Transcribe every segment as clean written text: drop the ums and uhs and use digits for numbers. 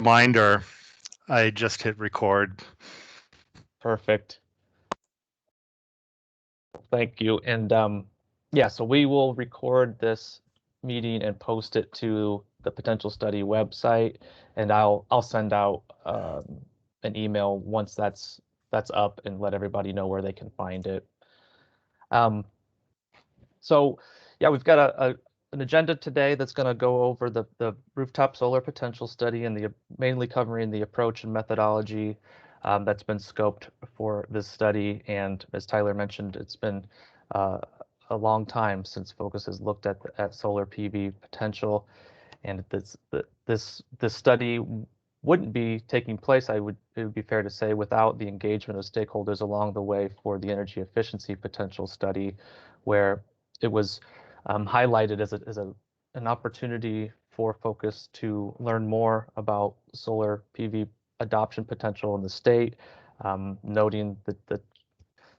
Reminder, I just hit record. Perfect. Thank you. And yeah, so we will record this meeting and post it to the potential study website, and I'll send out an email once that's up and let everybody know where they can find it. So yeah, we've got an agenda today that's going to go over the rooftop solar potential study and mainly covering the approach and methodology that's been scoped for this study. And as Tyler mentioned, it's been a long time since Focus has looked at solar PV potential, and this study wouldn't be taking place, it would be fair to say, without the engagement of stakeholders along the way for the energy efficiency potential study, where it was highlighted as an opportunity for Focus to learn more about solar PV adoption potential in the state, noting that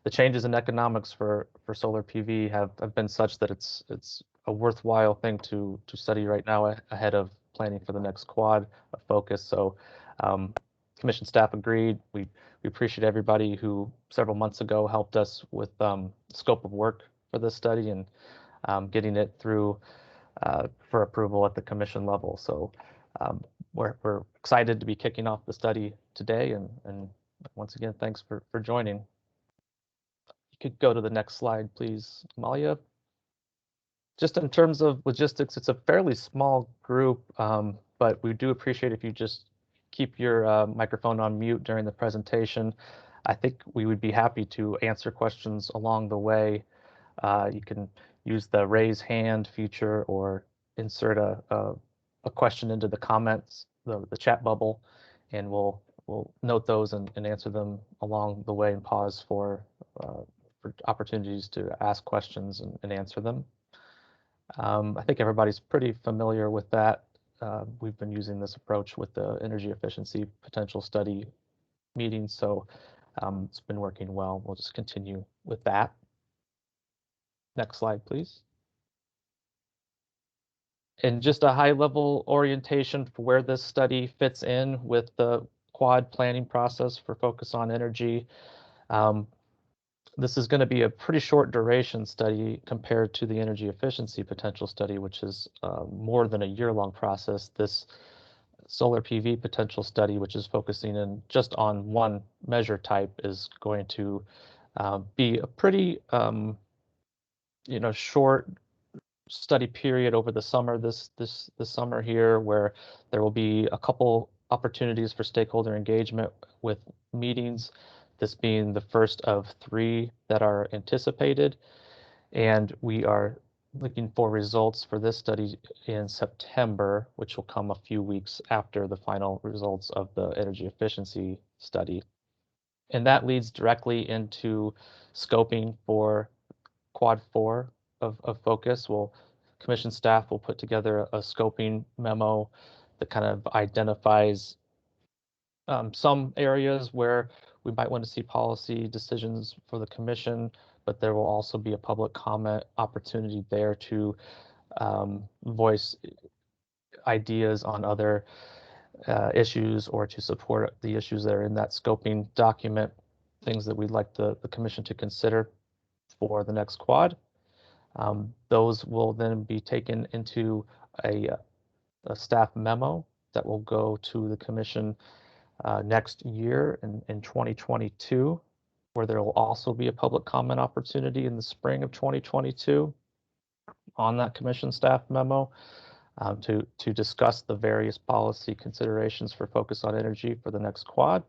the changes in economics for solar PV have been such that it's a worthwhile thing to study right now ahead of planning for the next quad of Focus. So commission staff agreed. We appreciate everybody who several months ago helped us with scope of work for this study and getting it through for approval at the commission level. So we're excited to be kicking off the study today, and once again, thanks for joining. You could go to the next slide, please, Amalia. Just in terms of logistics, it's a fairly small group, but we do appreciate if you just keep your microphone on mute during the presentation. I think we would be happy to answer questions along the way. You can use the raise hand feature or insert a question into the comments, the chat bubble, and we'll note those and answer them along the way and pause for opportunities to ask questions and answer them. I think everybody's pretty familiar with that. We've been using this approach with the energy efficiency potential study meetings, so it's been working well. We'll just continue with that. Next slide, please. And just a high-level orientation for where this study fits in with the quad planning process for Focus on Energy. This is going to be a pretty short duration study compared to the energy efficiency potential study, which is more than a year-long process. This solar PV potential study, which is focusing in just on one measure type, is going to be a pretty short study period over the summer, this summer here, where there will be a couple opportunities for stakeholder engagement with meetings, this being the first of 3 that are anticipated. And we are looking for results for this study in September, which will come a few weeks after the final results of the energy efficiency study. And that leads directly into scoping for quad 4 of Focus. Commission staff will put together a scoping memo that kind of identifies some areas where we might want to see policy decisions for the commission, but there will also be a public comment opportunity there to voice ideas on other issues or to support the issues that are in that scoping document, things that we'd like the commission to consider for the next quad. Those will then be taken into a staff memo that will go to the commission next year in 2022, where there will also be a public comment opportunity in the spring of 2022 on that commission staff memo to discuss the various policy considerations for Focus on Energy for the next quad.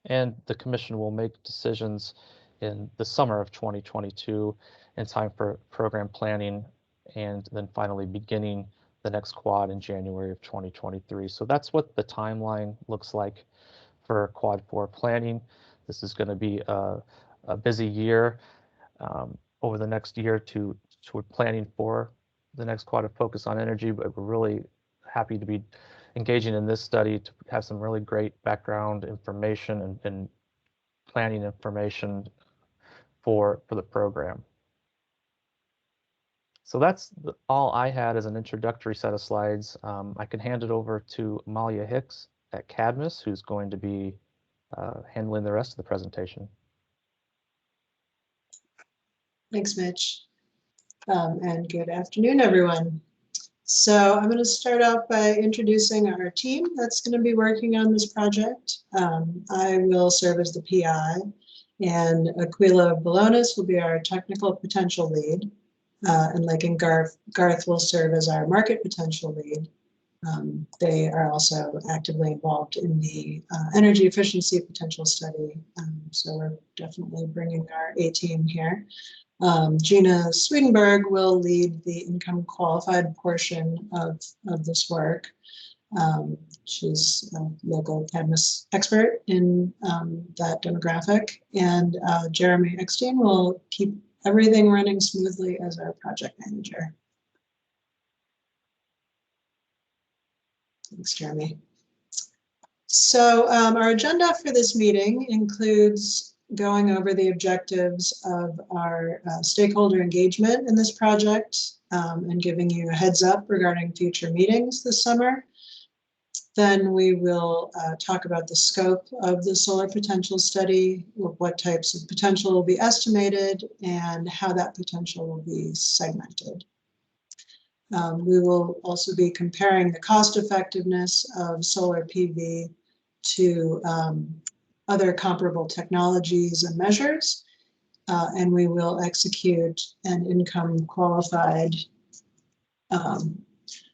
And the commission will make decisions in the summer of 2022 in time for program planning, and then finally beginning the next quad in January of 2023. So that's what the timeline looks like for quad 4 planning. This is going to be a busy year over the next year to planning for the next quad of Focus on Energy, but we're really happy to be engaging in this study to have some really great background information and planning information for the program. So that's all I had as an introductory set of slides. I can hand it over to Amalia Hicks at Cadmus, who's going to be handling the rest of the presentation. Thanks, Mitch. And good afternoon, everyone. So I'm going to start off by introducing our team that's going to be working on this project. I will serve as the PI, and Aquila Balonis will be our technical potential lead, and Lake and Garth will serve as our market potential lead. They are also actively involved in the energy efficiency potential study, so we're definitely bringing our A team here. Gina Swedenberg will lead the income qualified portion of this work. She's a local Cadmus expert in that demographic, and Jeremy Eckstein will keep everything running smoothly as our project manager. Thanks, Jeremy. So our agenda for this meeting includes going over the objectives of our stakeholder engagement in this project and giving you a heads up regarding future meetings this summer. Then we will talk about the scope of the solar potential study, what types of potential will be estimated, and how that potential will be segmented. We will also be comparing the cost effectiveness of solar PV to other comparable technologies and measures, and we will execute an income qualified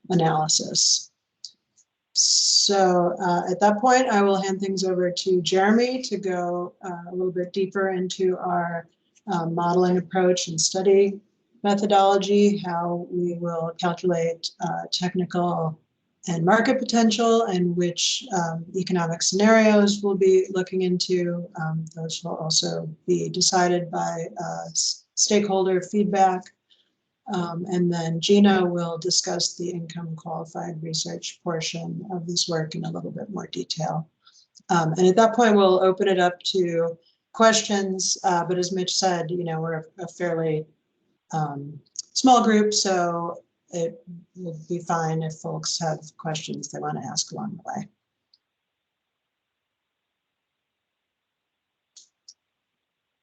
analysis. So at that point, I will hand things over to Jeremy to go a little bit deeper into our modeling approach and study methodology, how we will calculate technical and market potential, and which economic scenarios we'll be looking into. Those will also be decided by stakeholder feedback. And then Gina will discuss the income qualified research portion of this work in a little bit more detail. And at that point, we'll open it up to questions. But as Mitch said, you know, we're a fairly small group, so it would be fine if folks have questions they want to ask along the way.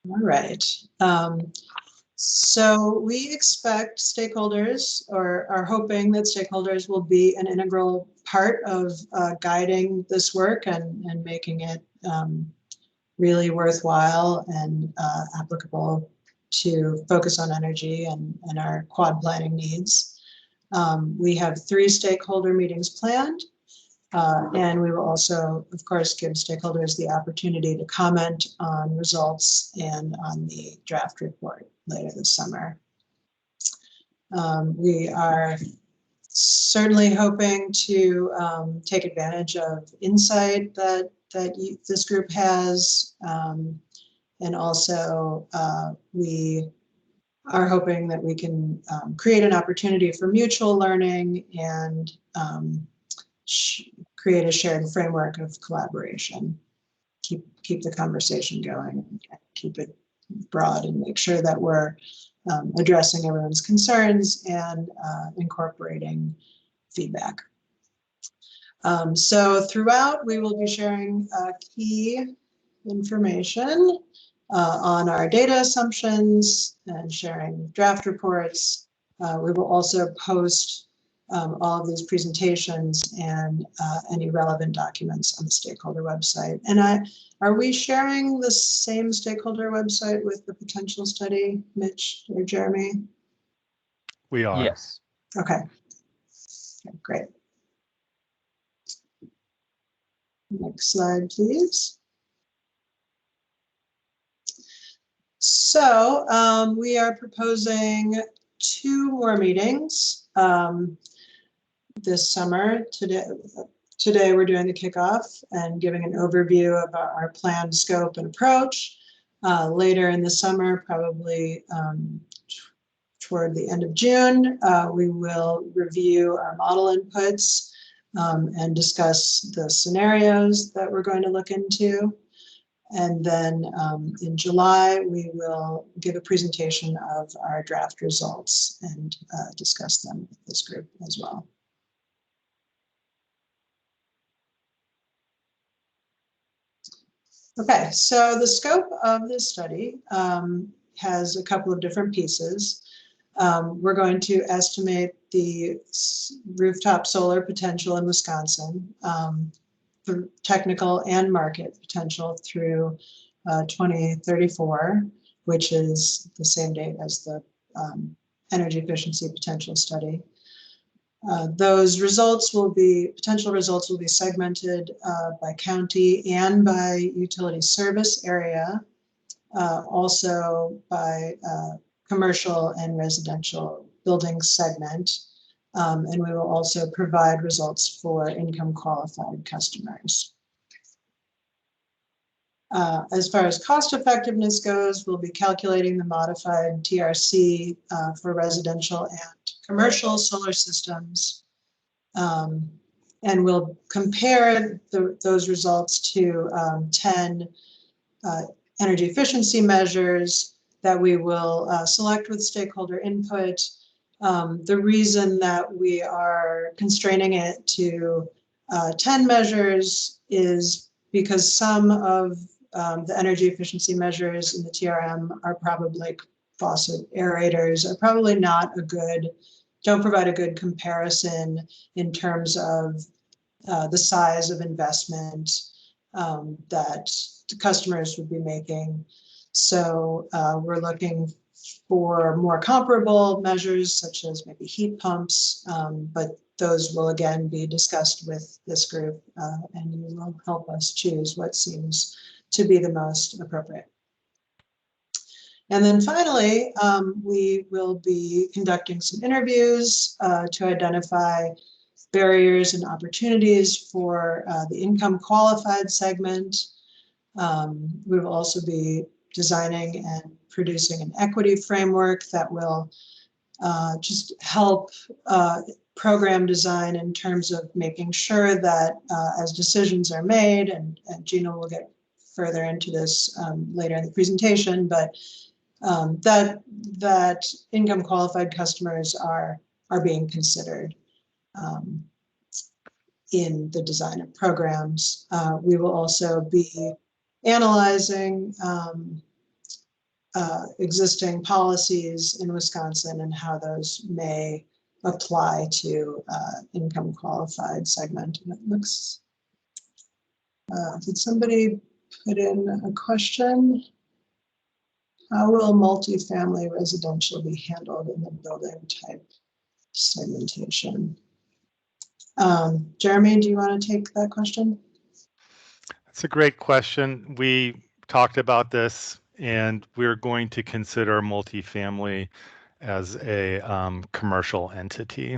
All right. So we expect stakeholders, or are hoping that stakeholders will be an integral part of guiding this work and making it really worthwhile and applicable to focus on energy and our quad planning needs. We have 3 stakeholder meetings planned, and we will also, of course, give stakeholders the opportunity to comment on results and on the draft report later this summer. We are certainly hoping to take advantage of insight that this group has, and also we are hoping that we can create an opportunity for mutual learning and create a shared framework of collaboration. Keep the conversation going, and keep it broad, and make sure that we're addressing everyone's concerns and incorporating feedback. So throughout, we will be sharing key information on our data assumptions and sharing draft reports. We will also post all of these presentations and any relevant documents on the stakeholder website. And are we sharing the same stakeholder website with the potential study, Mitch or Jeremy? We are. Yes. Okay, great. Next slide, please. So we are proposing 2 more meetings this summer. Today we're doing the kickoff and giving an overview about our planned scope and approach. Later in the summer, probably toward the end of June, we will review our model inputs and discuss the scenarios that we're going to look into. And then in July, we will give a presentation of our draft results and discuss them with this group as well. Okay, so the scope of this study has a couple of different pieces. We're going to estimate the rooftop solar potential in Wisconsin, the technical and market potential through 2034, which is the same date as the energy efficiency potential study. Those results will be, potential results will be segmented by county and by utility service area, also by commercial and residential building segment. And we will also provide results for income qualified customers. As far as cost effectiveness goes, we'll be calculating the modified TRC for residential and commercial solar systems. And we'll compare those results to 10 energy efficiency measures that we will select with stakeholder input. The reason that we are constraining it to 10 measures is because some of the energy efficiency measures in the TRM are probably faucet aerators, are probably not a good, don't provide a good comparison in terms of the size of investment that customers would be making. So we're looking for more comparable measures such as maybe heat pumps, but those will again be discussed with this group and you will help us choose what seems to be the most appropriate. And then finally, we will be conducting some interviews to identify barriers and opportunities for the income qualified segment. We will also be designing and producing an equity framework that will just help program design in terms of making sure that as decisions are made, and Gina will get further into this later in the presentation, but that income qualified customers are being considered in the design of programs. We will also be analyzing existing policies in Wisconsin and how those may apply to income qualified segment. And it looks, did somebody put in a question? How will multifamily residential be handled in the building type segmentation? Jeremy, do you want to take that question? That's a great question. We talked about this and we're going to consider multifamily as a commercial entity.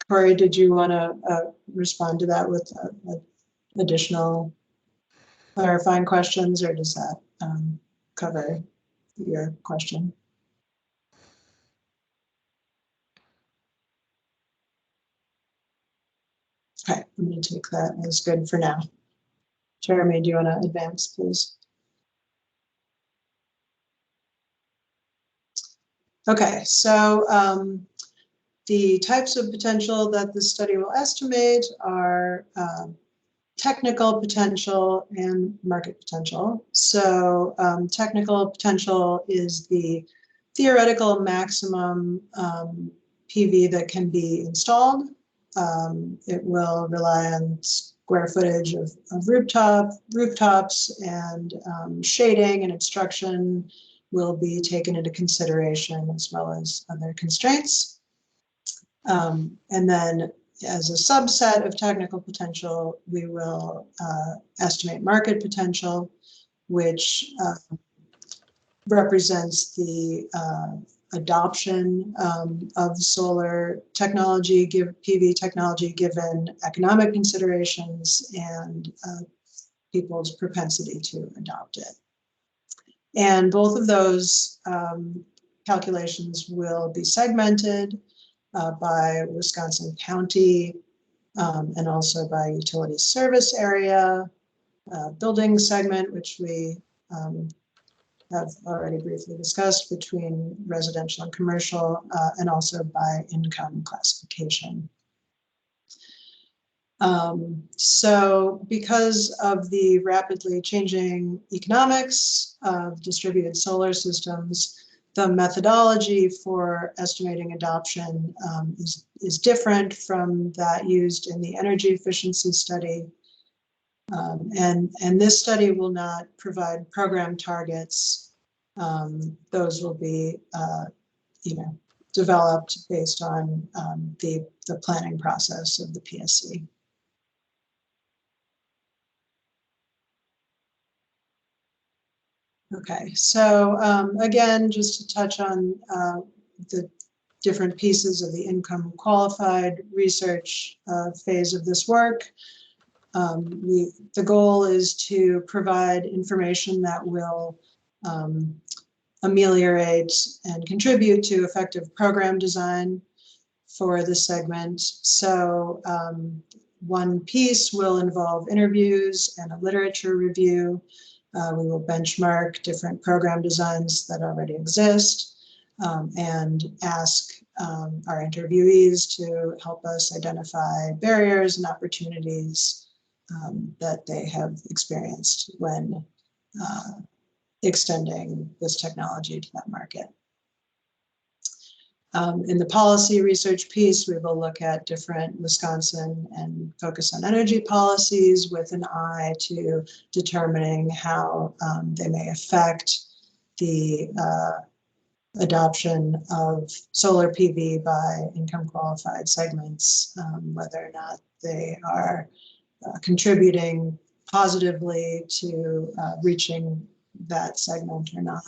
Corey, did you want to respond to that with additional clarifying questions, or does that cover your question? Okay, I'm going to take that as good for now. Jeremy, do you want to advance, please? Okay, so the types of potential that the study will estimate are technical potential and market potential. So technical potential is the theoretical maximum PV that can be installed. It will rely on square footage of rooftops, and shading and obstruction will be taken into consideration, as well as other constraints. And then as a subset of technical potential, we will estimate market potential, which represents the adoption of solar technology, PV technology, given economic considerations and people's propensity to adopt it. And both of those calculations will be segmented by Wisconsin County and also by utility service area, building segment, which we have already briefly discussed, between residential and commercial, and also by income classification. So because of the rapidly changing economics of distributed solar systems, the methodology for estimating adoption is different from that used in the energy efficiency study. And this study will not provide program targets. Those will be, developed based on the planning process of the PSC. Okay, so again, just to touch on the different pieces of the income qualified research phase of this work. The goal is to provide information that will ameliorate and contribute to effective program design for this segment. So one piece will involve interviews and a literature review. We will benchmark different program designs that already exist and ask our interviewees to help us identify barriers and opportunities that they have experienced when extending this technology to that market. In the policy research piece, we will look at different Wisconsin and focus on energy policies with an eye to determining how they may affect the adoption of solar PV by income qualified segments, whether or not they are contributing positively to reaching that segment or not.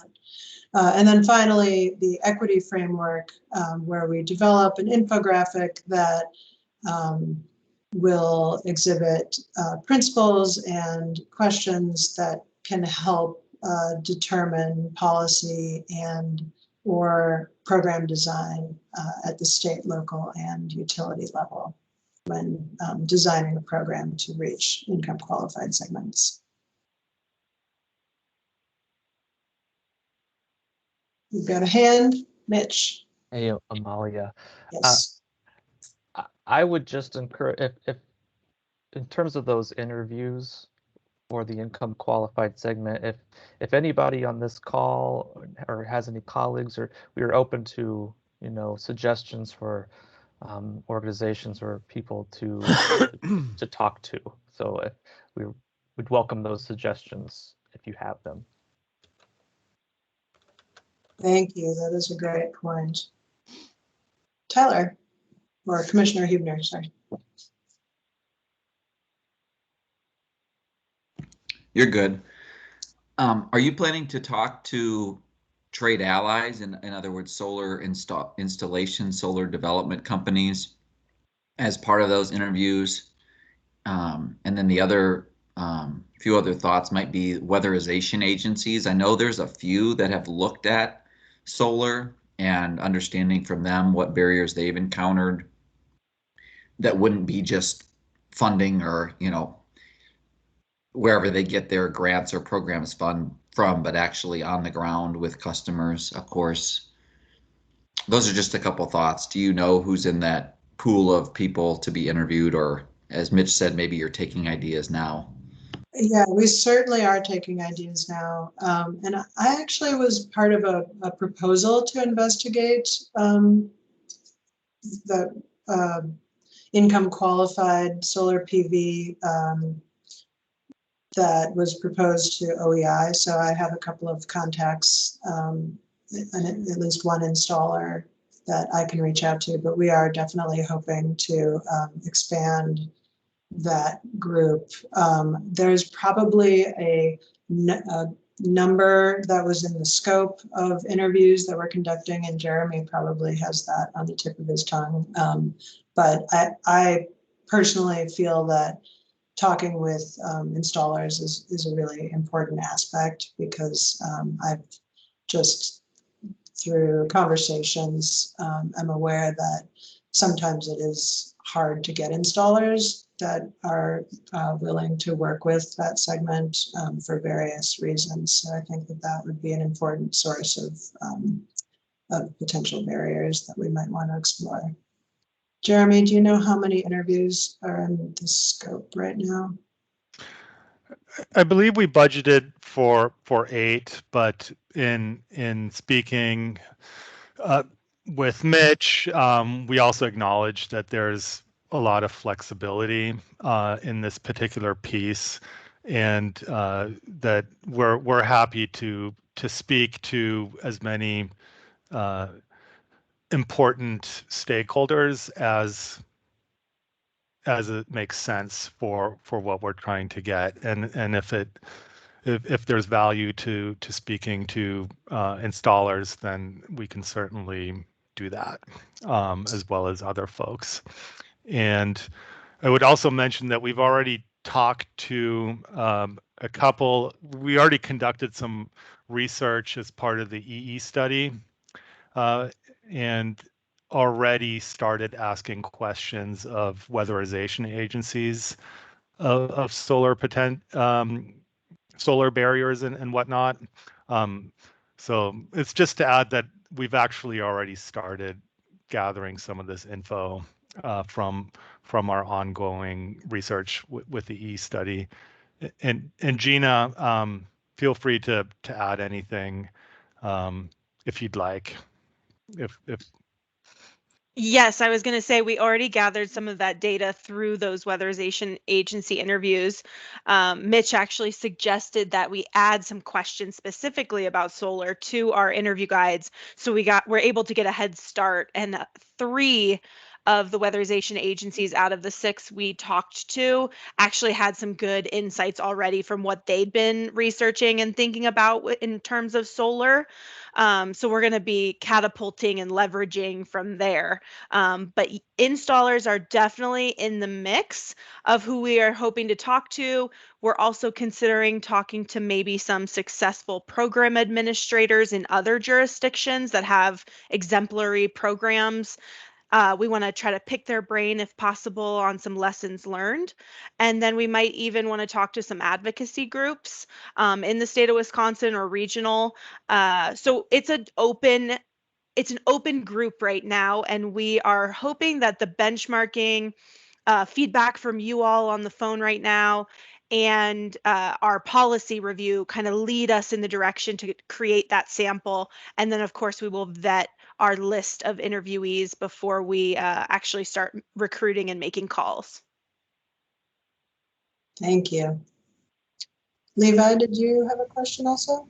And then finally, the equity framework, where we develop an infographic that will exhibit principles and questions that can help determine policy and or program design at the state, local, and utility level when designing a program to reach income qualified segments. You've got a hand, Mitch. Hey, Amalia. Yes. I would just encourage, if in terms of those interviews for the income qualified segment, if anybody on this call or has any colleagues, or we are open to, suggestions for organizations or people to talk to. So if we would welcome those suggestions if you have them. Thank you. That is a great point. Tyler, or Commissioner Huebner, sorry. You're good. Are you planning to talk to trade allies, in other words, solar installation, solar development companies as part of those interviews? And then the other few other thoughts might be weatherization agencies. I know there's a few that have looked at solar and understanding from them what barriers they've encountered that wouldn't be just funding or, wherever they get their grants or programs from, but actually on the ground with customers, of course. Those are just a couple thoughts. Do you know who's in that pool of people to be interviewed, or as Mitch said, maybe you're taking ideas now? Yeah, we certainly are taking ideas now. And I actually was part of a proposal to investigate the income qualified solar PV that was proposed to OEI. So I have a couple of contacts, and at least one installer that I can reach out to, but we are definitely hoping to expand that group. There's probably a number that was in the scope of interviews that we're conducting, and Jeremy probably has that on the tip of his tongue. But I personally feel that talking with installers is a really important aspect, because I've just, through conversations, I'm aware that sometimes it is hard to get installers that are willing to work with that segment for various reasons. So I think that that would be an important source of potential barriers that we might want to explore. Jeremy, do you know how many interviews are in the scope right now? I believe we budgeted for 8, but in speaking with Mitch, we also acknowledge that there's a lot of flexibility in this particular piece, and that we're happy to speak to as many important stakeholders as it makes sense for what we're trying to get, and if there's value to speaking to installers, then we can certainly do that, as well as other folks. And I would also mention that we've already talked to a couple. We already conducted some research as part of the EE study, and already started asking questions of weatherization agencies of solar barriers and whatnot. So it's just to add that we've actually already started gathering some of this info from our ongoing research with the E study. And Gina, feel free to add anything if you'd like. If Yes, I was going to say we already gathered some of that data through those weatherization agency interviews. Mitch actually suggested that we add some questions specifically about solar to our interview guides, so we're able to get a head start. And 3 of the weatherization agencies out of the 6 we talked to actually had some good insights already from what they'd been researching and thinking about in terms of solar. So we're going to be catapulting and leveraging from there. But installers are definitely in the mix of who we are hoping to talk to. We're also considering talking to maybe some successful program administrators in other jurisdictions that have exemplary programs. We want to try to pick their brain if possible on some lessons learned. And then we might even want to talk to some advocacy groups in the state of Wisconsin or regional. So it's an open group right now, and we are hoping that the benchmarking feedback from you all on the phone right now and our policy review kind of lead us in the direction to create that sample. And then, of course, we will vet our list of interviewees before we actually start recruiting and making calls. Thank you. Levi, did you have a question also?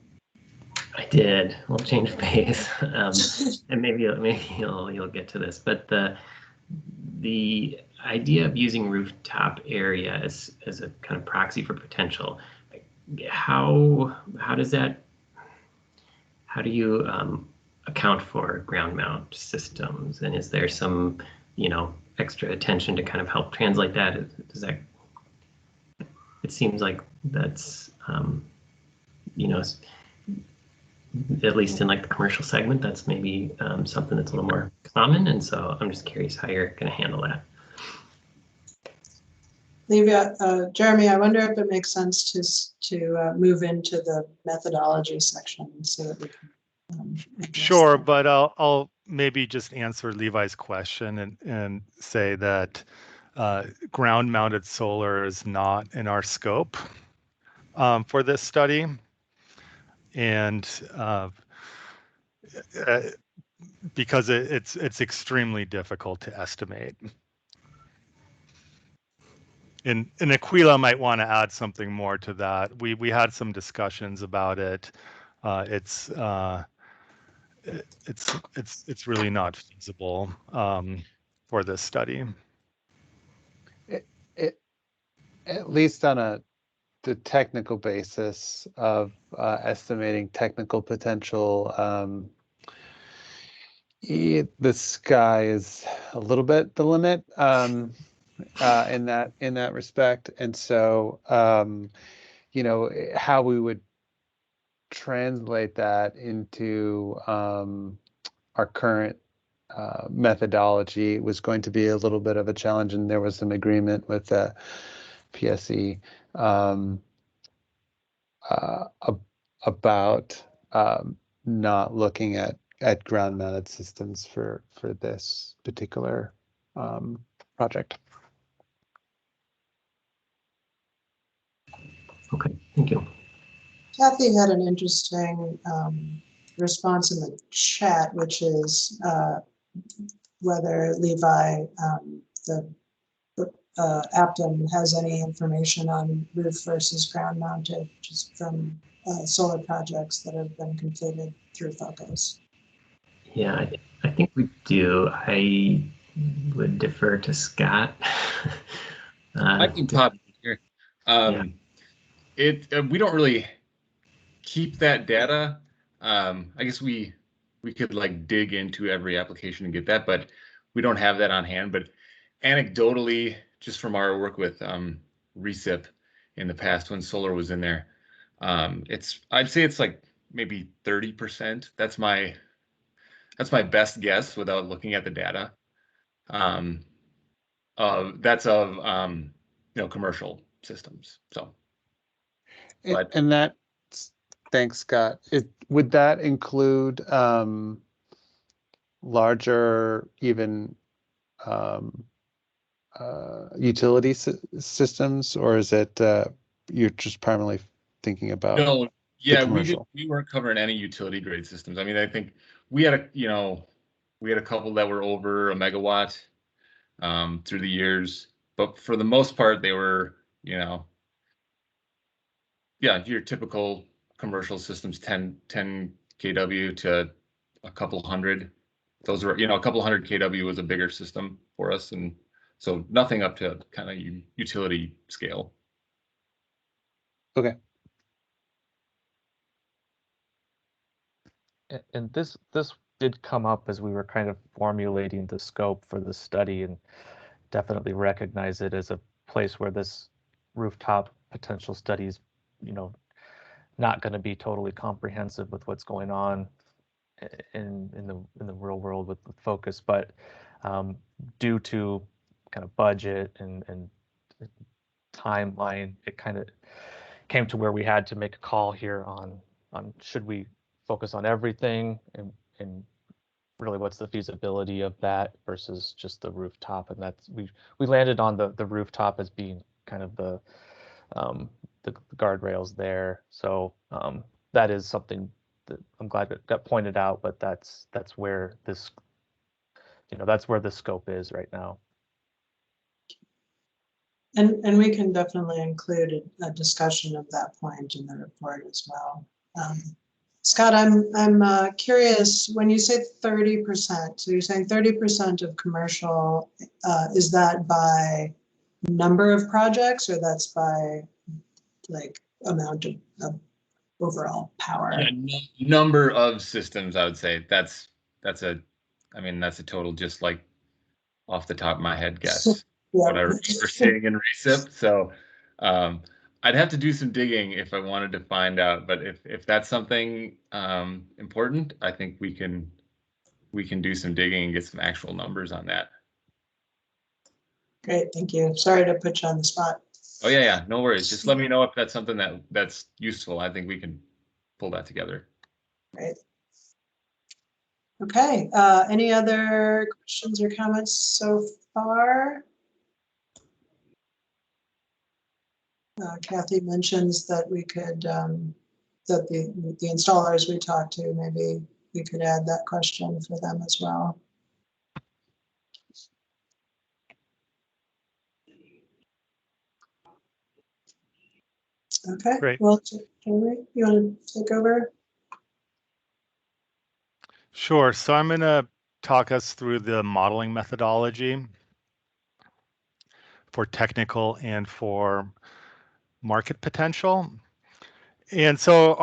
I did. We'll change pace, and maybe you'll get to this. But the idea of using rooftop area as a kind of proxy for potential, how does that? How do you account for ground mount systems? And is there some extra attention to kind of help translate that? Does that? It seems like that's at least in like the commercial segment, that's maybe something that's a little more common. And so I'm just curious how you're going to handle that. Jeremy, I wonder if it makes sense to move into the methodology section so that we can. Sure, but I'll maybe just answer Levi's question and say that ground-mounted solar is not in our scope for this study, and because it's extremely difficult to estimate. And Aquila might want to add something more to that. We had some discussions about it. It's really not feasible for this study. At least on the technical basis of estimating technical potential, the sky is a little bit the limit in that respect. And so how we would translate that into our current methodology was going to be a little bit of a challenge, and there was some agreement with PSE about not looking at ground-mounted systems for this particular project. Okay, thank you. Kathy had an interesting response in the chat, which is whether Levi, the Aptum, has any information on roof versus ground mounted, just from solar projects that have been completed through Focus. Yeah, I think we do. I would defer to Scott. I can pop here. We don't really keep that data. I guess we could like dig into every application and get that, but we don't have that on hand. But anecdotally, just from our work with Recip in the past when solar was in there, I'd say it's like maybe 30%. That's my best guess without looking at the data. That's of commercial systems. So, and that, thanks, Scott. Would that include larger, even utility systems, or is it you're just primarily thinking about? No, yeah, we weren't covering any utility grade systems. I mean, I think we had a couple that were over a megawatt through the years, but for the most part, they were, your typical commercial systems, 10 kW to a couple hundred. Those were, a couple hundred kW was a bigger system for us, and so nothing up to kind of utility scale. Okay. And this did come up as we were kind of formulating the scope for the study, and definitely recognize it as a place where this rooftop potential study is, not going to be totally comprehensive with what's going on in the real world with Focus, but due to kind of budget and timeline, it kind of came to where we had to make a call here on should we focus on everything, and really what's the feasibility of that versus just the rooftop. And that's we landed on the rooftop as being kind of the guardrails there. So that is something that I'm glad that got pointed out, but that's where this, that's where the scope is right now. And we can definitely include a discussion of that point in the report as well. Scott, I'm curious, when you say 30%, so you're saying 30% of commercial, is that by number of projects, or that's by like amount of overall power? Yeah, number of systems, I would say that's a total, just like off the top of my head guess. What I remember seeing in Recip. So I'd have to do some digging if I wanted to find out, but if that's something important, I think we can do some digging and get some actual numbers on that. Great, thank you. Sorry to put you on the spot. Oh yeah, no worries. Just let me know if that's something that's useful. I think we can pull that together. Great. Okay, any other questions or comments so far? Kathy mentions that we could, that the installers we talked to, maybe we could add that question for them as well. Okay, great. Well, Henry, you want to take over? Sure. So I'm going to talk us through the modeling methodology for technical and for market potential. And so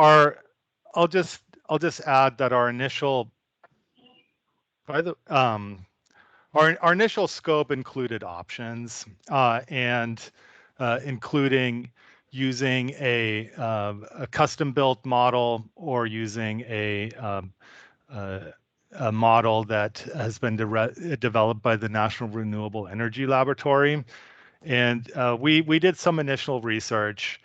I'll just add that our initial our initial scope included options, and including using a custom built model or using a a model that has been developed by the National Renewable Energy Laboratory. And we did some initial research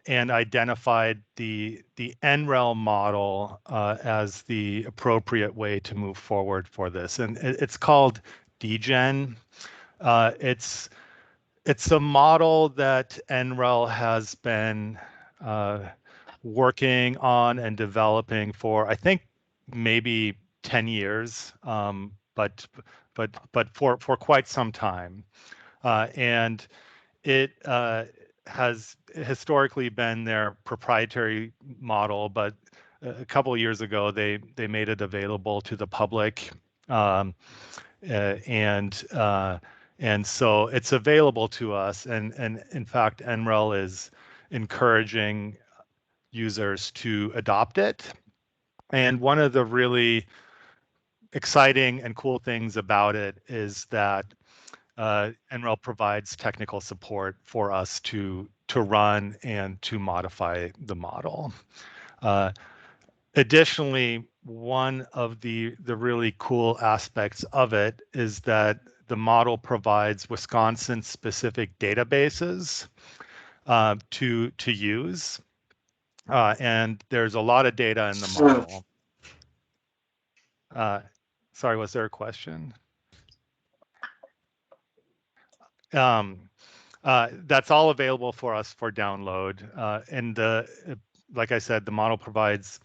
and identified the NREL model as the appropriate way to move forward for this. And it's called DGen. It's a model that NREL has been working on and developing for, I think, maybe 10 years, but for quite some time. And it has historically been their proprietary model, but a couple of years ago they made it available to the public, and so it's available to us. And in fact, NREL is encouraging users to adopt it. And one of the really exciting and cool things about it is that NREL provides technical support for us to run and to modify the model. Additionally, one of the really cool aspects of it is that the model provides Wisconsin-specific databases to use, and there's a lot of data in the model. Sorry, was there a question? That's all available for us for download. And like I said, the model provides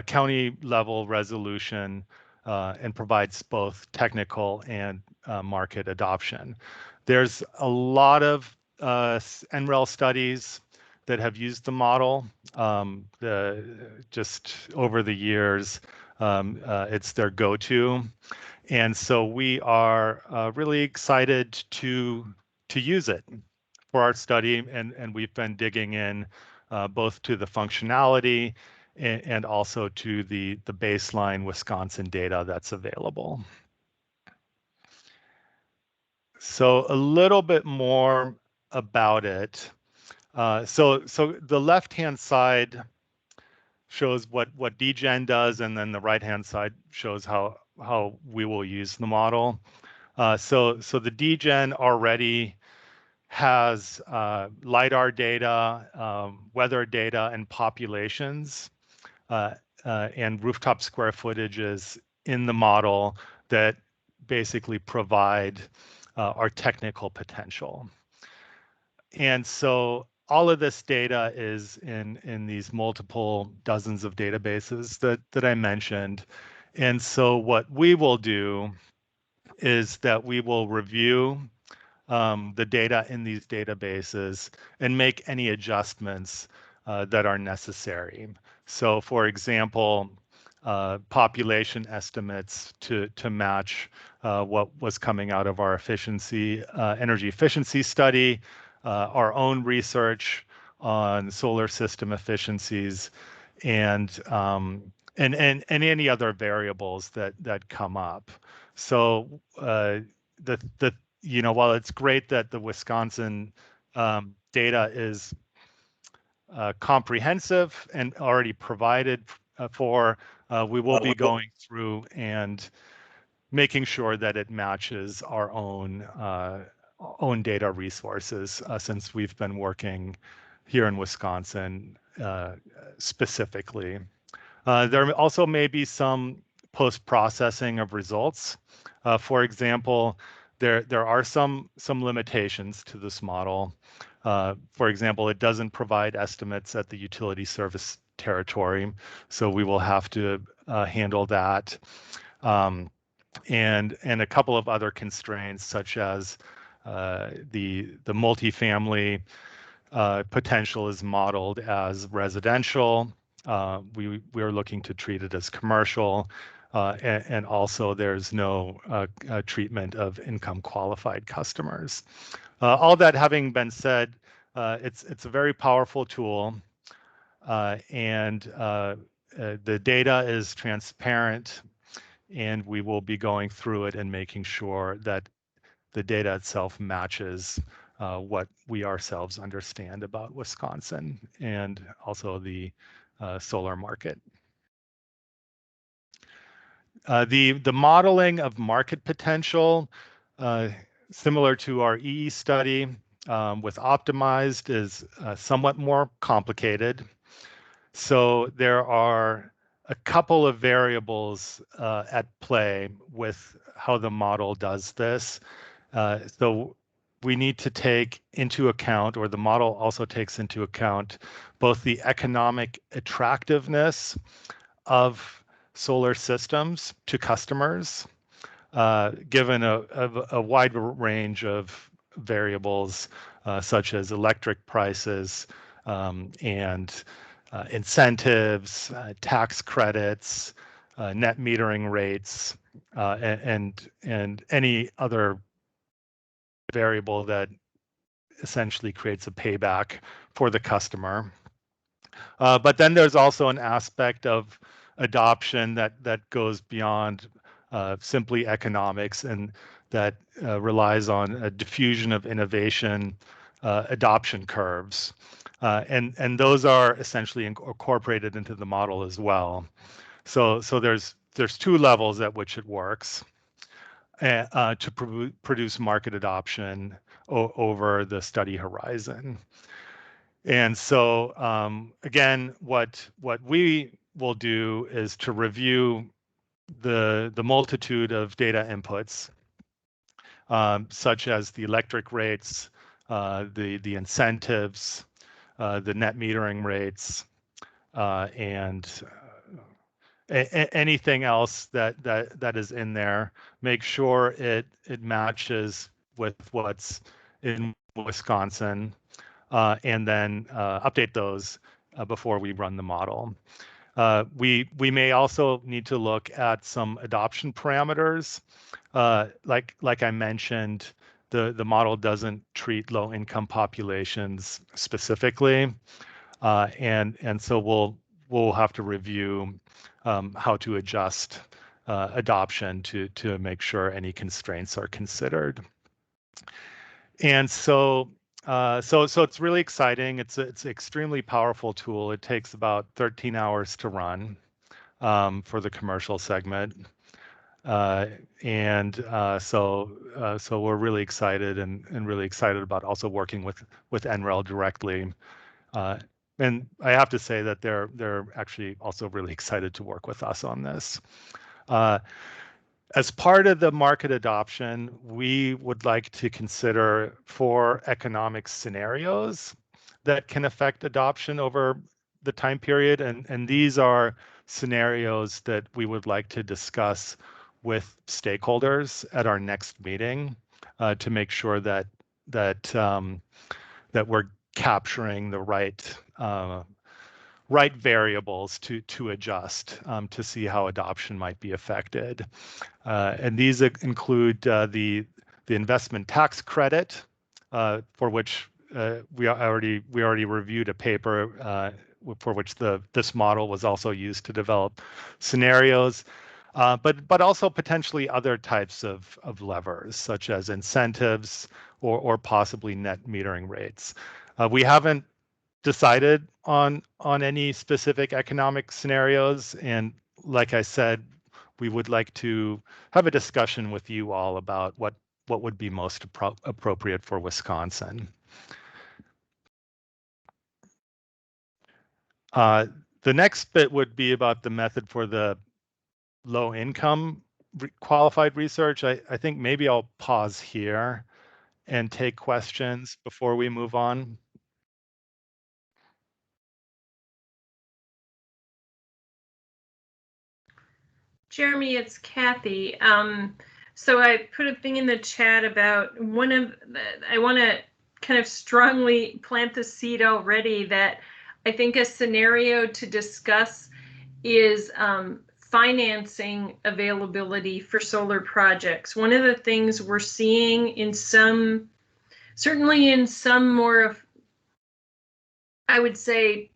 county level resolution and provides both technical and market adoption. There's a lot of NREL studies that have used the model. Just over the years, it's their go-to. And so we are really excited to use it for our study, and we've been digging in both to the functionality and also to the baseline Wisconsin data that's available. So a little bit more about it. So the left-hand side shows what DGen does, and then the right-hand side shows how we will use the model. So the DGen already has LiDAR data, weather data, and populations, and rooftop square footages in the model that basically provide our technical potential. And so all of this data is in these multiple dozens of databases that I mentioned. And so what we will do is that we will review the data in these databases and make any adjustments that are necessary. So for example, population estimates to match what was coming out of our energy efficiency study, our own research on solar system efficiencies, and any other variables that come up. So while it's great that the Wisconsin data is comprehensive and already provided for, we will be going through and making sure that it matches our own data resources, since we've been working here in Wisconsin specifically. There also may be some post-processing of results. For example, there are some limitations to this model. For example, it doesn't provide estimates at the utility service territory, so we will have to handle that. And a couple of other constraints, such as the multifamily potential is modeled as residential. We are looking to treat it as commercial, and also there's no treatment of income qualified customers. All that having been said, it's a very powerful tool, and the data is transparent, and we will be going through it and making sure that the data itself matches what we ourselves understand about Wisconsin and also the solar market. The modeling of market potential, similar to our EE study with optimized, is somewhat more complicated. So there are a couple of variables at play with how the model does this. So we need to take into account, or the model also takes into account, both the economic attractiveness of solar systems to customers, given a wide range of variables such as electric prices and incentives, tax credits, net metering rates, and any other variable that essentially creates a payback for the customer. But then there's also an aspect of adoption that goes beyond simply economics, and that relies on a diffusion of innovation, adoption curves. And those are essentially incorporated into the model as well. So there's two levels at which it works to produce market adoption over the study horizon. And so again, what we will do is to review the multitude of data inputs, such as the electric rates, the incentives, the net metering rates, and anything else that is in there. Make sure it matches with what's in Wisconsin, and then update those before we run the model. We may also need to look at some adoption parameters. Like I mentioned, the model doesn't treat low-income populations specifically, and so we'll have to review how to adjust adoption to make sure any constraints are considered. And so it's really exciting. It's an extremely powerful tool. It takes about 13 hours to run for the commercial segment. So we're really excited and really excited about also working with NREL directly. And I have to say that they're actually also really excited to work with us on this. As part of the market adoption, we would like to consider 4 economic scenarios that can affect adoption over the time period. And these are scenarios that we would like to discuss with stakeholders at our next meeting to make sure that we're capturing the right variables to adjust to see how adoption might be affected. And these include the investment tax credit, for which we already reviewed a paper for which this model was also used to develop scenarios, but also potentially other types of levers, such as incentives or possibly net metering rates. We haven't decided on any specific economic scenarios, and like I said, we would like to have a discussion with you all about what would be most appropriate for Wisconsin. The next bit would be about the method for the low income qualified research. I think maybe I'll pause here and take questions before we move on. Jeremy, it's Kathy. So I put a thing in the chat about I want to kind of strongly plant the seed already that I think a scenario to discuss is financing availability for solar projects. One of the things we're seeing certainly in some more of, I would say,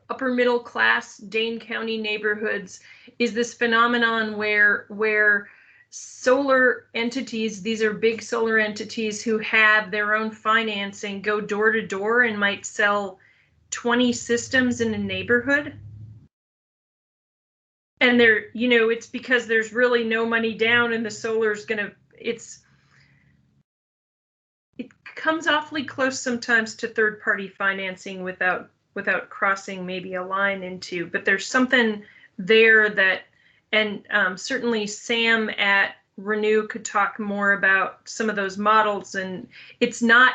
upper middle class Dane County neighborhoods, is this phenomenon where solar entities, these are big solar entities who have their own financing, go door to door and might sell 20 systems in a neighborhood. and they're, you know, it's because there's really no money down and the solar's gonna, it comes awfully close sometimes to third-party financing without crossing maybe a line into, but there's something there that, and certainly Sam at Renew could talk more about some of those models. And it's not,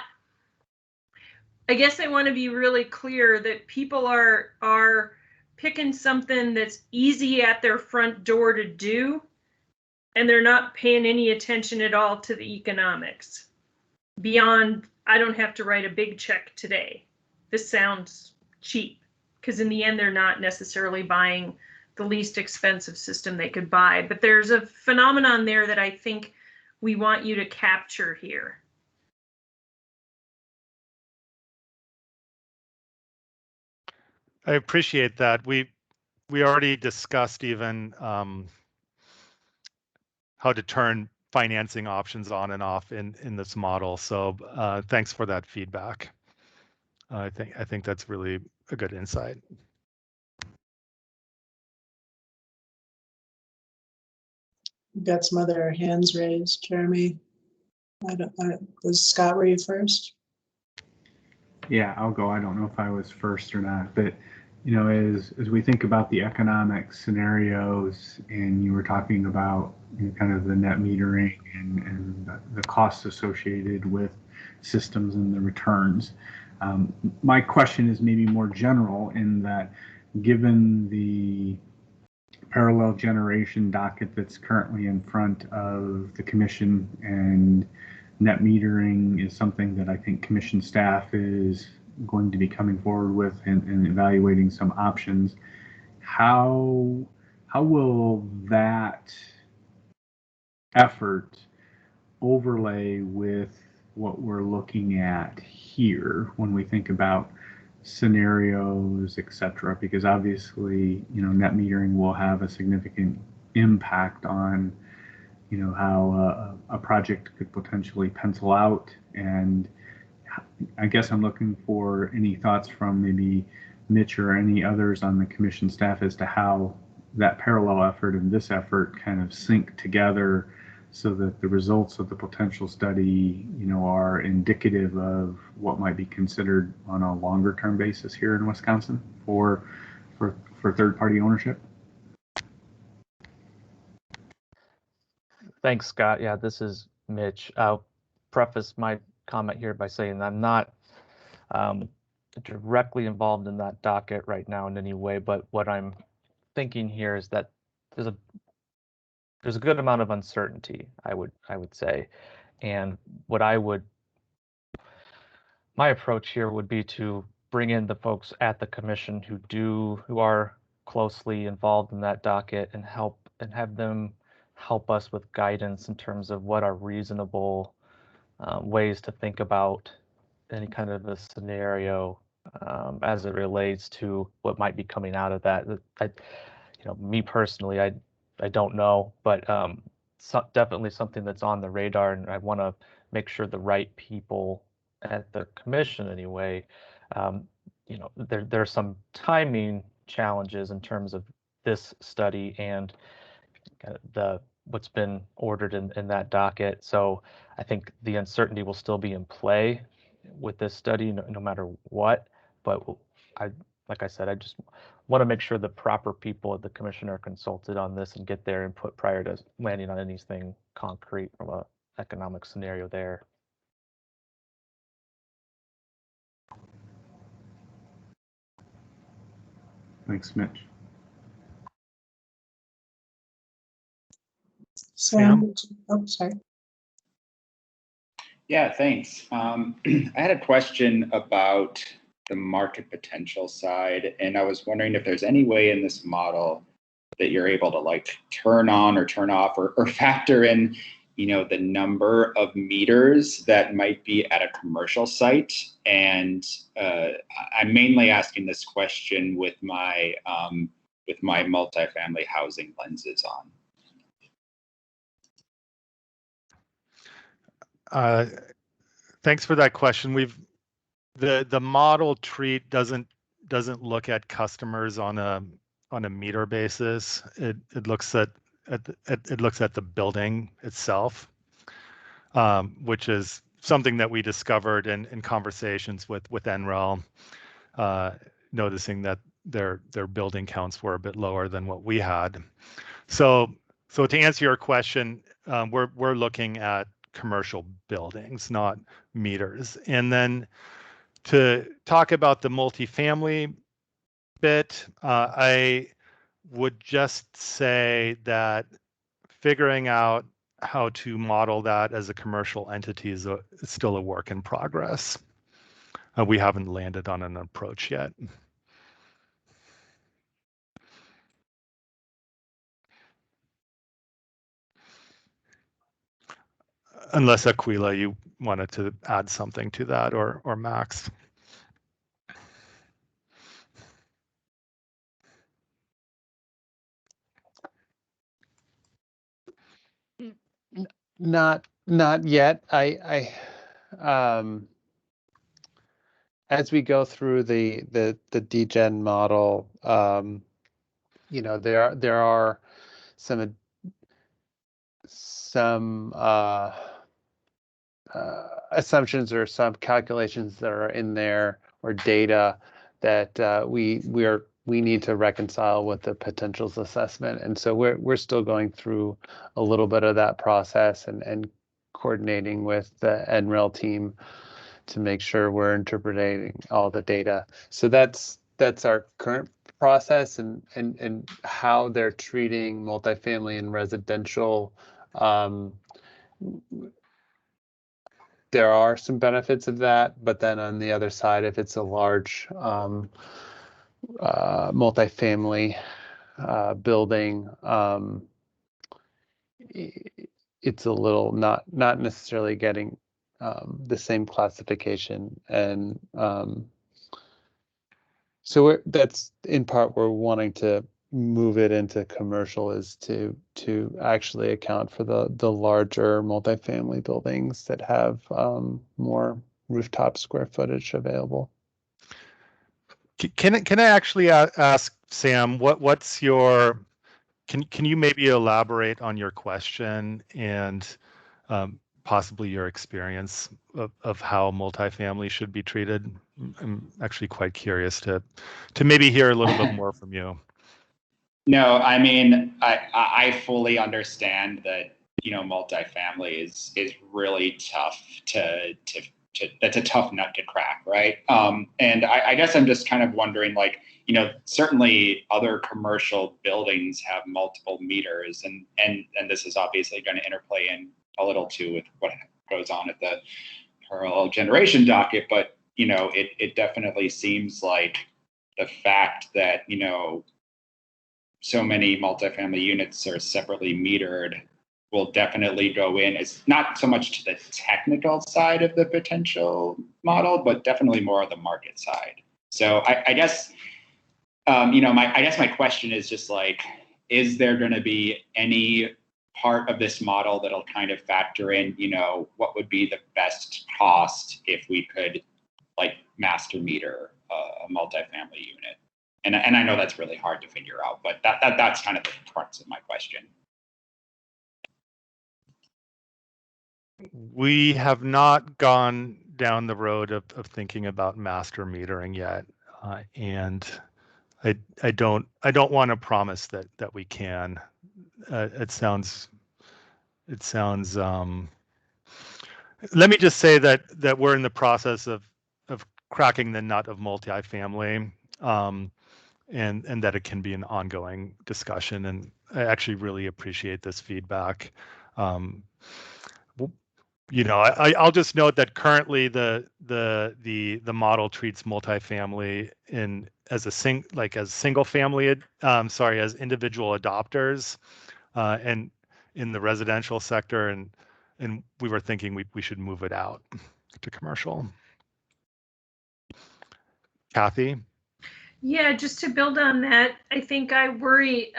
I guess I want to be really clear that people are picking something that's easy at their front door to do, and they're not paying any attention at all to the economics beyond, I don't have to write a big check today. This sounds cheap, because in the end, they're not necessarily buying the least expensive system they could buy. But there's a phenomenon there that I think we want you to capture here. I appreciate that. We already discussed even how to turn financing options on and off in this model. So thanks for that feedback. I think that's really a good insight. We've got some other hands raised. Jeremy, was Scott, were you first? Yeah, I'll go. I don't know if I was first or not, but you know, as we think about the economic scenarios, and you were talking about, you know, kind of the net metering and the costs associated with systems and the returns. My question is maybe more general in that, given the parallel generation docket that's currently in front of the commission, and net metering is something that I think commission staff is going to be coming forward with and evaluating some options. How will that effort overlay with what we're looking at here when we think about scenarios, etc.? Because obviously, you know, net metering will have a significant impact on, you know, how a project could potentially pencil out. And I guess I'm looking for any thoughts from maybe Mitch or any others on the commission staff as to how that parallel effort and this effort kind of sync together, so that the results of the potential study, you know, are indicative of what might be considered on a longer term basis here in Wisconsin for third-party ownership. Thanks, Scott. Yeah, this is Mitch. I'll preface my comment here by saying I'm not directly involved in that docket right now in any way, but what I'm thinking here is that there's a good amount of uncertainty, I would say, and my approach here would be to bring in the folks at the commission who are closely involved in that docket and have them help us with guidance in terms of what are reasonable ways to think about any kind of a scenario as it relates to what might be coming out of that. Me personally, I don't know, but definitely something that's on the radar, and I want to make sure the right people at the commission anyway. There's some timing challenges in terms of this study and what's been ordered in that docket. So I think the uncertainty will still be in play with this study, no matter what. But like I said, I just want to make sure the proper people at the commission are consulted on this and get their input prior to landing on anything concrete from an economic scenario there. Thanks, Mitch. Sam? Oh, sorry. Yeah, thanks. I had a question about the market potential side, and I was wondering if there's any way in this model that you're able to like turn on or turn off or factor in, you know, the number of meters that might be at a commercial site. And I'm mainly asking this question with my multifamily housing lenses on. Thanks for that question. The model treat doesn't look at customers on on a meter basis. It looks at it looks at the building itself, which is something that we discovered in conversations with NREL, noticing that their building counts were a bit lower than what we had. So to answer your question, we're looking at commercial buildings, not meters. And then to talk about the multifamily bit, I would just say that figuring out how to model that as a commercial entity is still a work in progress. We haven't landed on an approach yet. Unless Aquila, you wanted to add something to that, or Max. Not yet. As we go through the degen model, you know, there are some assumptions or some calculations that are in there, or data that we need to reconcile with the potentials assessment. And so we're still going through a little bit of that process and coordinating with the NREL team to make sure we're interpreting all the data. So that's our current process, and how they're treating multifamily and residential. There are some benefits of that, but then on the other side, if it's a large multifamily building, it's a little not necessarily getting the same classification, and so that's in part we're wanting to move it into commercial, is to actually account for the larger multifamily buildings that have more rooftop square footage available. Can I actually ask Sam, what's your, can you maybe elaborate on your question and possibly your experience of how multifamily should be treated? I'm actually quite curious to maybe hear a little bit more from you. No, I mean, I fully understand that, you know, multifamily is really tough to that's a tough nut to crack, right? And I guess I'm just kind of wondering, like, you know, certainly other commercial buildings have multiple meters, and this is obviously going to interplay in a little too with what goes on at the parallel generation docket, but, you know, it definitely seems like the fact that, you know, so many multifamily units are separately metered will definitely go in. It's not so much to the technical side of the potential model, but definitely more on the market side. So I guess, you know, my question is just like, is there going to be any part of this model that'll kind of factor in, you know, what would be the best cost if we could, like, master meter a multifamily unit? And I know that's really hard to figure out, but that's kind of the crux of my question. We have not gone down the road of thinking about master metering yet, and I don't want to promise that we can. It sounds. Let me just say that we're in the process of cracking the nut of multifamily. And that it can be an ongoing discussion. And I actually really appreciate this feedback. You know, I'll just note that currently the model treats multifamily as single family, as individual adopters, and in the residential sector, and we were thinking we should move it out to commercial. Kathy? Yeah, just to build on that, I think I worry.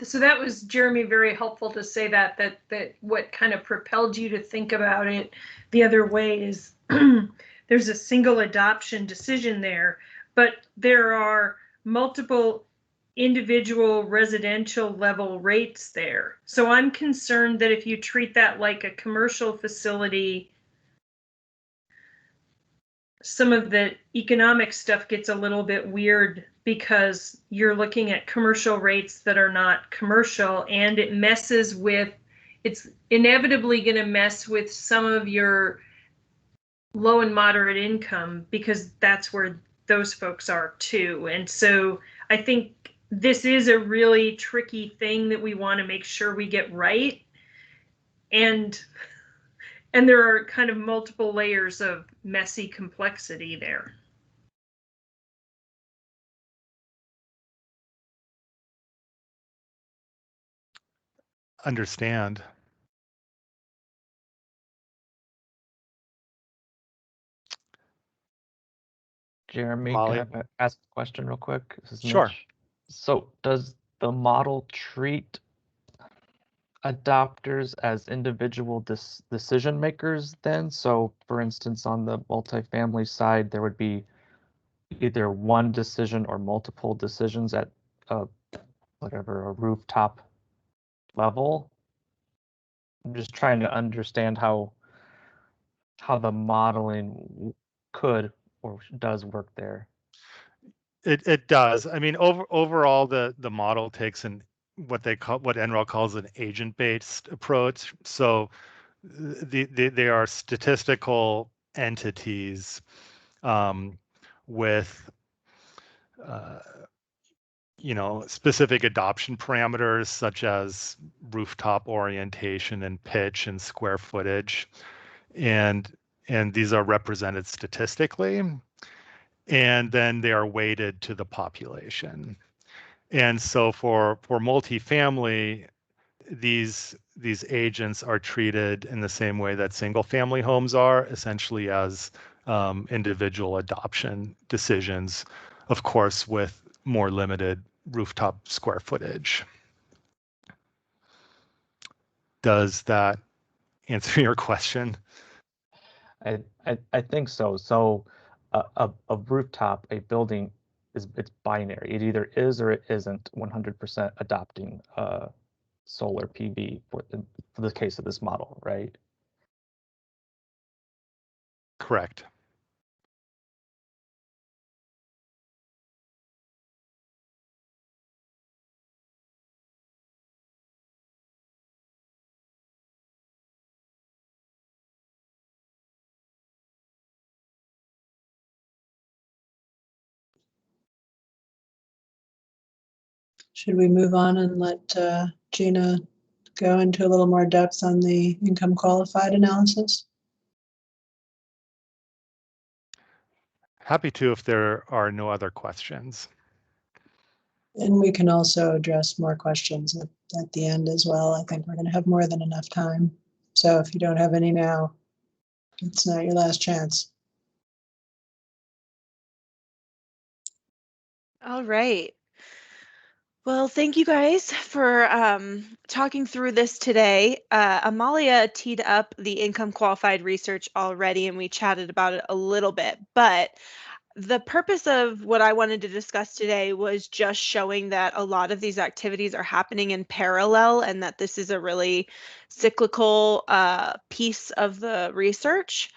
So that was, Jeremy, very helpful to say that what kind of propelled you to think about it the other way is there's a single adoption decision there, but there are multiple individual residential level rates there. So I'm concerned that if you treat that like a commercial facility, some of the economic stuff gets a little bit weird because you're looking at commercial rates that are not commercial, and it messes with, it's inevitably going to mess with some of your low and moderate income, because that's where those folks are too. And so I think this is a really tricky thing that we want to make sure we get right. And there are kind of multiple layers of messy complexity there. Understand. Jeremy, Molly? can I ask a question real quick? This is Sure. Mitch. So does the model treat adopters as individual decision makers then? So for instance, on the multifamily side, there would be either one decision or multiple decisions at whatever, a rooftop level. I'm just trying to understand how the modeling could or does work there. It does. I mean, overall, the model takes what NREL calls an agent-based approach. So they are statistical entities with specific adoption parameters such as rooftop orientation and pitch and square footage, and these are represented statistically, and then they are weighted to the population. And so for multifamily, these agents are treated in the same way that single family homes are, essentially as individual adoption decisions, of course, with more limited rooftop square footage. Does that answer your question? I think so. So a rooftop, a building it's binary. It either is or it isn't 100% adopting solar PV for the case of this model, right? Correct. Should we move on and let Gina go into a little more depth on the income qualified analysis? Happy to if there are no other questions. And we can also address more questions at the end as well. I think we're going to have more than enough time. So if you don't have any now, it's not your last chance. All right. Well, thank you guys for talking through this today. Amalia teed up the income qualified research already, and we chatted about it a little bit, but the purpose of what I wanted to discuss today was just showing that a lot of these activities are happening in parallel, and that this is a really cyclical piece of the research.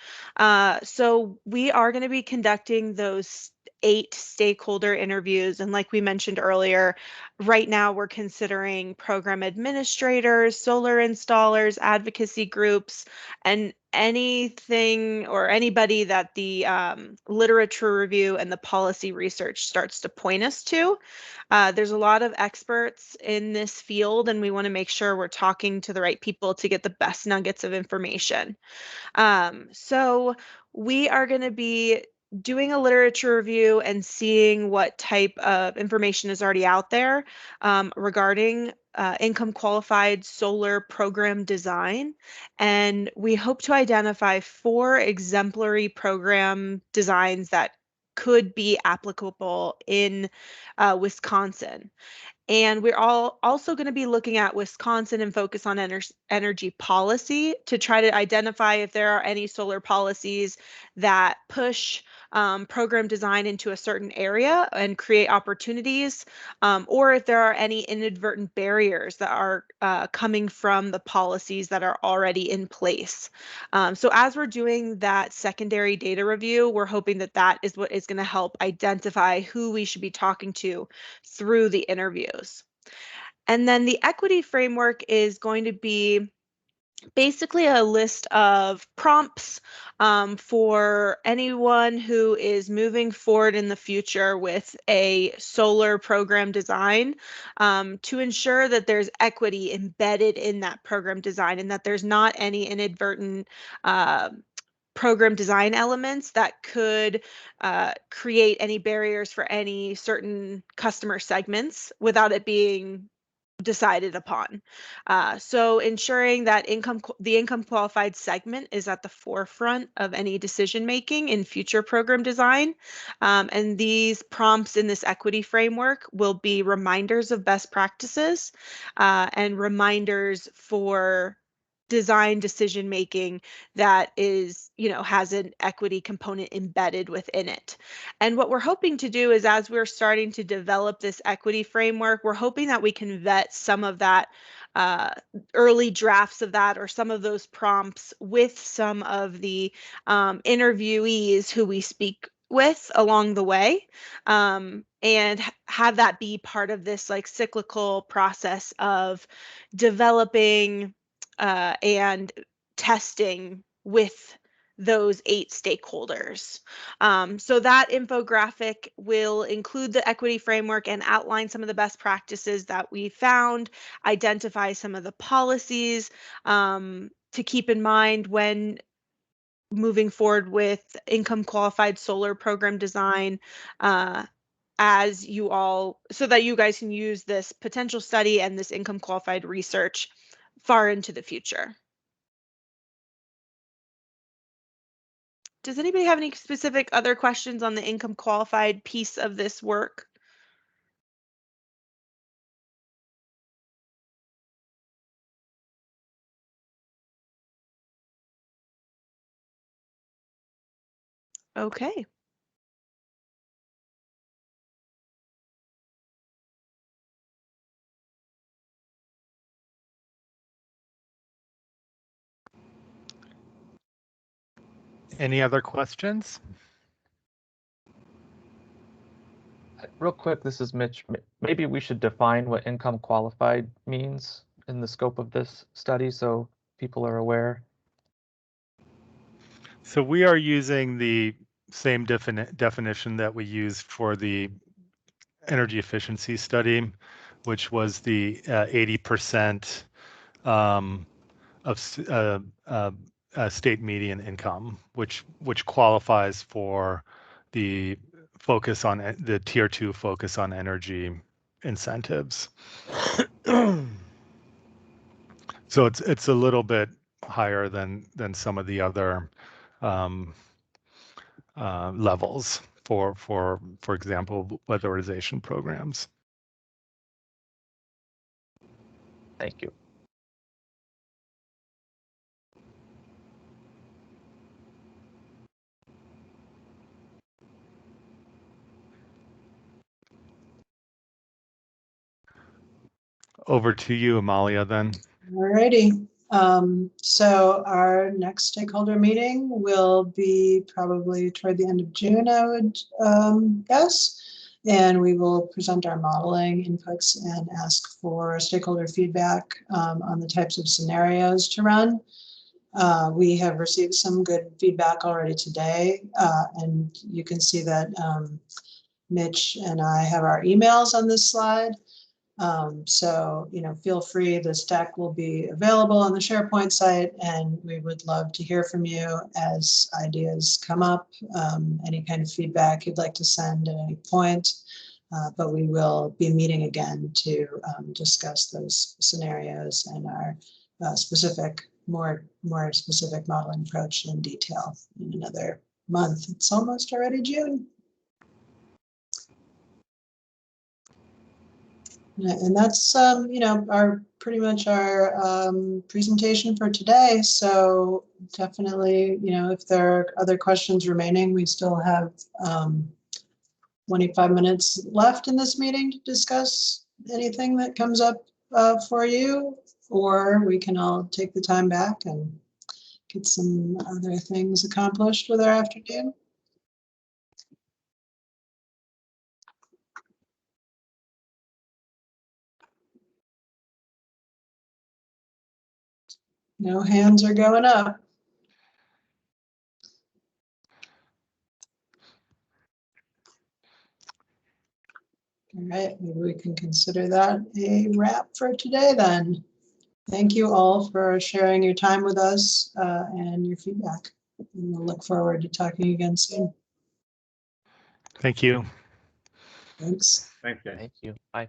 So we are going to be conducting those 8 stakeholder interviews. And like we mentioned earlier, right now we're considering program administrators, solar installers, advocacy groups, and anything or anybody that the literature review and the policy research starts to point us to. There's a lot of experts in this field, and we want to make sure we're talking to the right people to get the best nuggets of information. So we are going to be doing a literature review and seeing what type of information is already out there regarding income qualified solar program design. And we hope to identify 4 exemplary program designs that could be applicable in Wisconsin. And we're also going to be looking at Wisconsin and focus on energy policy to try to identify if there are any solar policies that push program design into a certain area and create opportunities, or if there are any inadvertent barriers that are coming from the policies that are already in place. So as we're doing that secondary data review, we're hoping that that is what is going to help identify who we should be talking to through the interviews. And then the equity framework is going to be basically a list of prompts for anyone who is moving forward in the future with a solar program design, to ensure that there's equity embedded in that program design and that there's not any inadvertent program design elements that could create any barriers for any certain customer segments without it being decided upon. So ensuring that the income qualified segment is at the forefront of any decision making in future program design. And these prompts in this equity framework will be reminders of best practices and reminders for design decision making that is, has an equity component embedded within it. And what we're hoping to do is, as we're starting to develop this equity framework, we're hoping that we can vet some of that early drafts of that, or some of those prompts with some of the interviewees who we speak with along the way, and have that be part of this like cyclical process of developing and testing with those 8 stakeholders. So that infographic will include the equity framework and outline some of the best practices that we found, identify some of the policies to keep in mind when moving forward with income qualified solar program design, as you all, so that you guys can use this potential study and this income qualified research far into the future. Does anybody have any specific other questions on the income qualified piece of this work? Okay. Any other questions? Real quick, this is Mitch. Maybe we should define what income qualified means in the scope of this study so people are aware. So we are using the same definition that we used for the energy efficiency study, which was the 80% of state median income, which qualifies for the focus on the tier 2 focus on energy incentives. So it's a little bit higher than some of the other levels for example, weatherization programs. Thank you. Over to you, Amalia, then. Alrighty. So our next stakeholder meeting will be probably toward the end of June, I would guess. And we will present our modeling inputs and ask for stakeholder feedback on the types of scenarios to run. We have received some good feedback already today, and you can see that Mitch and I have our emails on this slide. So, feel free, this deck will be available on the SharePoint site, and we would love to hear from you as ideas come up, any kind of feedback you'd like to send at any point. But we will be meeting again to discuss those scenarios and our more specific modeling approach in detail in another month. It's almost already June. And that's, you know, our pretty much our presentation for today. So definitely, you know, if there are other questions remaining, we still have 25 minutes left in this meeting to discuss anything that comes up for you, or we can all take the time back and get some other things accomplished with our afternoon. No hands are going up. All right, maybe we can consider that a wrap for today then. Thank you all for sharing your time with us and your feedback. And we'll look forward to talking again soon. Thank you. Thanks. Thanks, guys. Thank you. Bye.